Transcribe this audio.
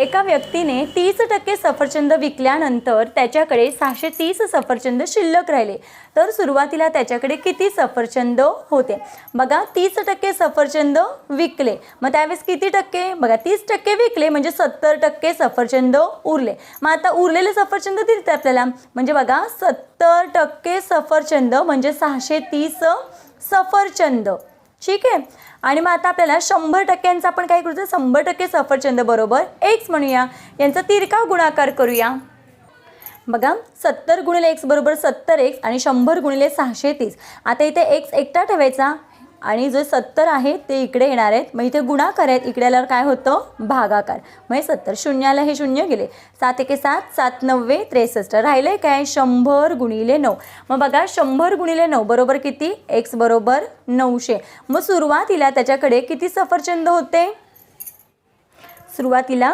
एका व्यक्तीने 30% सफरचंद विकल्यानंतर त्याच्याकडे 630 सफरचंद शिल्लक राहिले, तर सुरुवातीला त्याच्याकडे किती सफरचंद होते? बघा 30% सफरचंद विकले, मग त्यावेळेस किती टक्के? बघा 30% विकले म्हणजे 70% सफरचंद उरले. मग आता उरलेले सफरचंद दिसते आपल्याला, म्हणजे बघा 70% सफरचंद म्हणजे 630 सफरचंद. ठीक आहे. आणि मग आता आपल्याला 100%चं आपण काय करूया? 100% सफरचंद बरोबर x म्हणूया, यांचा तिरका गुणाकार करूया. बघा 70 गुणिले x बरोबर 70x आणि 100 गुणिले 630. आता इथे x एकटा ठेवायचा आणि जो 70 आहे ते इकडे येणार आहेत, मग इथे गुणाकार आहेत, इकडे आल्यावर काय होतं? भागाकार. म्हणजे 70 शून्याला हे शून्य गेले, 7 एके 7, 7 9 63. राहिले काय? 100 गुणिले 9. मग बघा 100 गुणिले 9 बरोबर किती? x बरोबर 900. मग सुरुवातीला त्याच्याकडे किती सफरचंद होते? सुरुवातीला